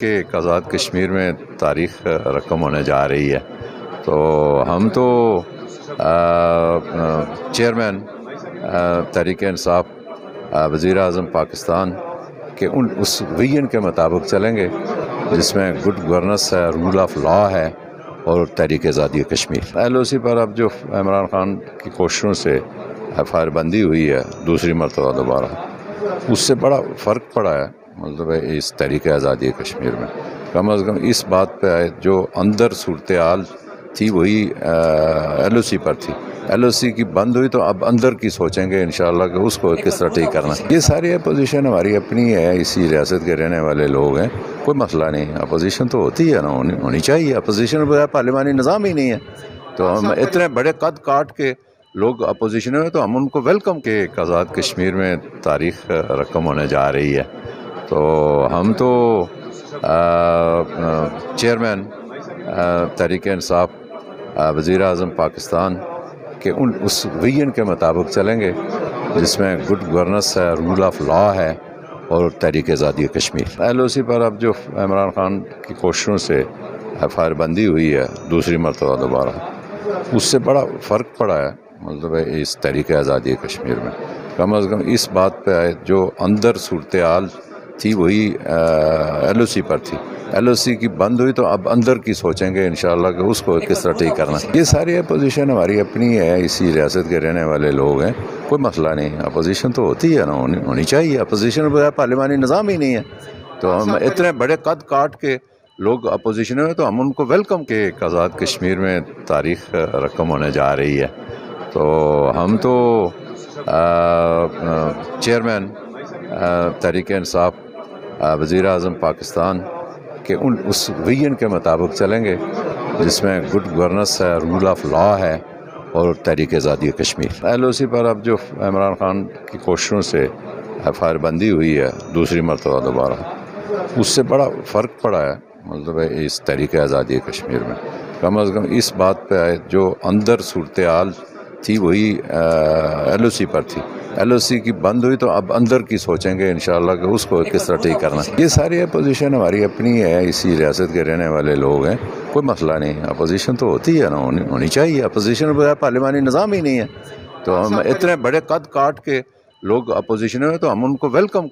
کہ ایک آزاد کشمیر میں تاریخ رقم ہونے جا رہی ہے، تو ہم تو چیئرمین تحریک انصاف وزیر اعظم پاکستان کے اس ویژن کے مطابق چلیں گے جس میں گڈ گورننس ہے، رول آف لا ہے اور تحریک آزادی کشمیر۔ ایل او سی پر اب جو عمران خان کی کوششوں سے ایف آئی آر بندی ہوئی ہے دوسری مرتبہ دوبارہ، اس سے بڑا فرق پڑا ہے مطلب اس تحریک آزادی کشمیر میں۔ کم از کم اس بات پہ آئے جو اندر صورتحال تھی وہی ایل او سی پر تھی۔ ایل او سی کی بند ہوئی تو اب اندر کی سوچیں گے انشاءاللہ کہ اس کو کس طرح ٹھیک کرنا۔ یہ ساری اپوزیشن ہماری اپنی ہے، اسی ریاست کے رہنے والے لوگ ہیں، کوئی مسئلہ نہیں۔ اپوزیشن تو ہوتی ہے نا، ہونی چاہیے۔ اپوزیشن بغیر پارلیمانی نظام ہی نہیں ہے، تو ہم اتنے بڑے قد کاٹ کے لوگ اپوزیشن میں، تو ہم ان کو ویلکم کہ ایک آزاد کشمیر میں تاریخ رقم ہونے جا رہی ہے، تو ہم تو چیئرمین تحریک انصاف وزیر اعظم پاکستان کے اس ویژن کے مطابق چلیں گے جس میں گڈ گورننس ہے، رول آف لا ہے اور تحریک آزادی کشمیر۔ ایل او سی پر اب جو عمران خان کی کوششوں سے ایف آئی آر بندی ہوئی ہے دوسری مرتبہ دوبارہ، اس سے بڑا فرق پڑا ہے مطلب اس تحریک آزادی کشمیر میں۔ کم از کم اس بات پہ آئے جو اندر صورتحال تھی وہی ایل او سی پر تھی۔ ایل او سی کی بند ہوئی تو اب اندر کی سوچیں گے انشاءاللہ کہ اس کو کس طرح ٹھیک کرنا۔ یہ ساری اپوزیشن ہماری اپنی ہے، اسی ریاست کے رہنے والے لوگ ہیں، کوئی مسئلہ نہیں۔ اپوزیشن تو ہوتی ہے نا، ہونی چاہیے۔ اپوزیشن بغیر پارلیمانی نظام ہی نہیں ہے، تو ہم اتنے بڑے قد کاٹ کے لوگ اپوزیشن میں، تو ہم ان کو ویلکم کہ ایک آزاد کشمیر میں تاریخ رقم ہونے جا رہی ہے، تو ہم تو چیئرمین تحریک انصاف وزیر اعظم پاکستان کے اس ویژن کے مطابق چلیں گے جس میں گڈ گورننس ہے، رول آف لا ہے اور تحریک آزادی کشمیر۔ ایل او سی پر اب جو عمران خان کی کوششوں سے ایف آئی آر بندی ہوئی ہے دوسری مرتبہ دوبارہ، اس سے بڑا فرق پڑا ہے مطلب اس تحریک آزادی کشمیر میں۔ کم از کم اس بات پہ آئے جو اندر صورتحال تھی وہی ایل او سی پر تھی۔ ایل او سی کی بند ہوئی تو اب اندر کی سوچیں گے انشاءاللہ کہ اس کو کس طرح ٹھیک کرنا۔ یہ ساری اپوزیشن ہماری اپنی ہے، اسی ریاست کے رہنے والے لوگ ہیں، کوئی مسئلہ نہیں۔ اپوزیشن تو ہوتی ہے نا، ہونی چاہیے۔ اپوزیشن بغیر پارلیمانی نظام ہی نہیں ہے، تو ہم اتنے بڑے قد کاٹ کے لوگ اپوزیشن میں، تو ہم ان کو ویلکم